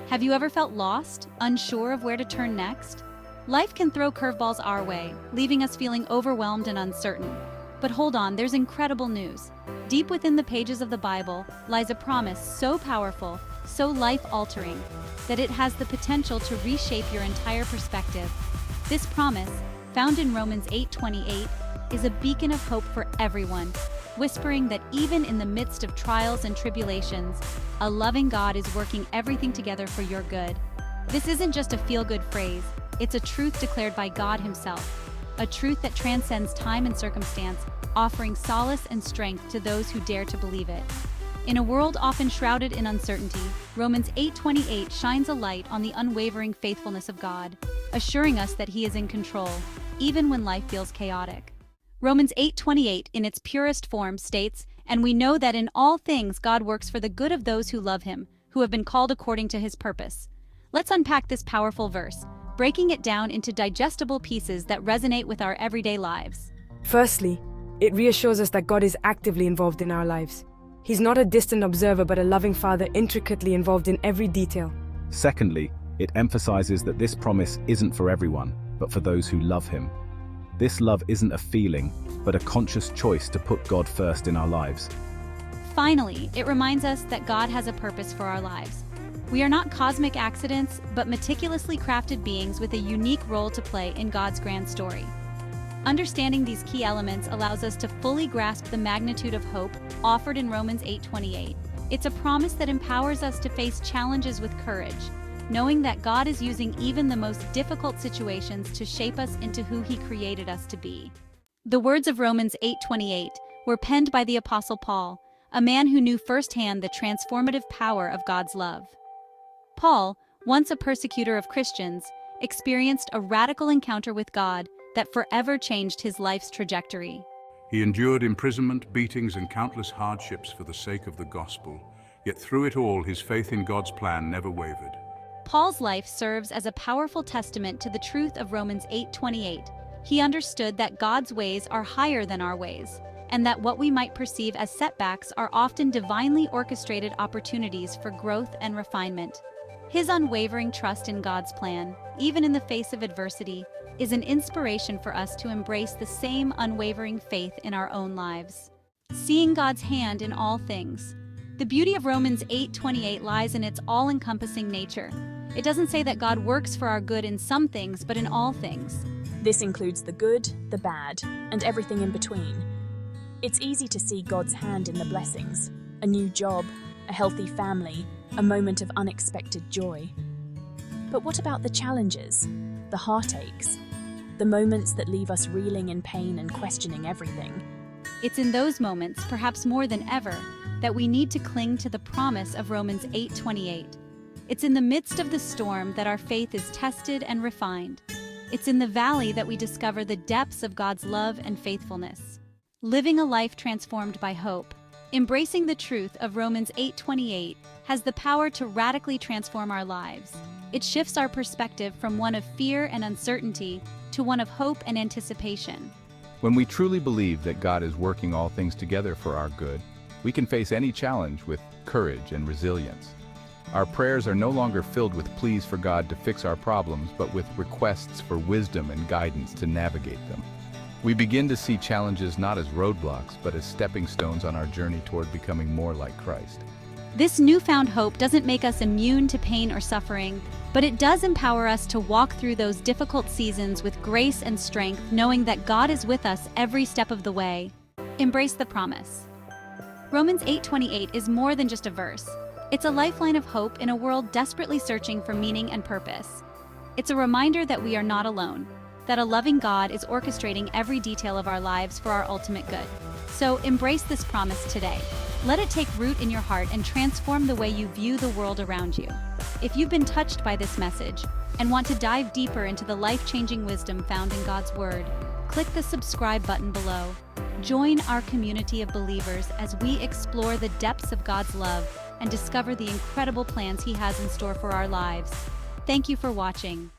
Have you ever felt lost, unsure of where to turn next? Life can throw curveballs our way, leaving us feeling overwhelmed and uncertain. But hold on, there's incredible news. Deep within the pages of the Bible lies a promise so powerful, so life-altering, that it has the potential to reshape your entire perspective. This promise, found in Romans 8:28, is a beacon of hope for everyone, whispering that even in the midst of trials and tribulations, a loving God is working everything together for your good. This isn't just a feel-good phrase, it's a truth declared by God Himself, a truth that transcends time and circumstance, offering solace and strength to those who dare to believe it. In a world often shrouded in uncertainty, Romans 8:28 shines a light on the unwavering faithfulness of God, assuring us that He is in control, even when life feels chaotic. Romans 8:28 in its purest form states, "And we know that in all things God works for the good of those who love Him, who have been called according to His purpose." Let's unpack this powerful verse, breaking it down into digestible pieces that resonate with our everyday lives. Firstly, it reassures us that God is actively involved in our lives. He's not a distant observer but a loving Father intricately involved in every detail. Secondly, it emphasizes that this promise isn't for everyone, but for those who love Him. This love isn't a feeling, but a conscious choice to put God first in our lives. Finally, it reminds us that God has a purpose for our lives. We are not cosmic accidents, but meticulously crafted beings with a unique role to play in God's grand story. Understanding these key elements allows us to fully grasp the magnitude of hope offered in Romans 8:28. It's a promise that empowers us to face challenges with courage, knowing that God is using even the most difficult situations to shape us into who He created us to be. The words of Romans 8:28 were penned by the Apostle Paul, a man who knew firsthand the transformative power of God's love. Paul, once a persecutor of Christians, experienced a radical encounter with God that forever changed his life's trajectory. He endured imprisonment, beatings, and countless hardships for the sake of the gospel, yet through it all his faith in God's plan never wavered. Paul's life serves as a powerful testament to the truth of Romans 8:28. He understood that God's ways are higher than our ways, and that what we might perceive as setbacks are often divinely orchestrated opportunities for growth and refinement. His unwavering trust in God's plan, even in the face of adversity, is an inspiration for us to embrace the same unwavering faith in our own lives. Seeing God's hand in all things. The beauty of Romans 8:28 lies in its all-encompassing nature. It doesn't say that God works for our good in some things, but in all things. This includes the good, the bad, and everything in between. It's easy to see God's hand in the blessings: a new job, a healthy family, a moment of unexpected joy. But what about the challenges, the heartaches, the moments that leave us reeling in pain and questioning everything? It's in those moments, perhaps more than ever, that we need to cling to the promise of Romans 8:28. It's in the midst of the storm that our faith is tested and refined. It's in the valley that we discover the depths of God's love and faithfulness. Living a life transformed by hope, embracing the truth of Romans 8:28 has the power to radically transform our lives. It shifts our perspective from one of fear and uncertainty to one of hope and anticipation. When we truly believe that God is working all things together for our good, we can face any challenge with courage and resilience. Our prayers are no longer filled with pleas for God to fix our problems, but with requests for wisdom and guidance to navigate them. We begin to see challenges not as roadblocks, but as stepping stones on our journey toward becoming more like Christ. This newfound hope doesn't make us immune to pain or suffering, but it does empower us to walk through those difficult seasons with grace and strength, knowing that God is with us every step of the way. Embrace the promise. Romans 8:28 is more than just a verse. It's a lifeline of hope in a world desperately searching for meaning and purpose. It's a reminder that we are not alone, that a loving God is orchestrating every detail of our lives for our ultimate good. So embrace this promise today. Let it take root in your heart and transform the way you view the world around you. If you've been touched by this message and want to dive deeper into the life-changing wisdom found in God's Word, click the subscribe button below. Join our community of believers as we explore the depths of God's love and discover the incredible plans He has in store for our lives. Thank you for watching.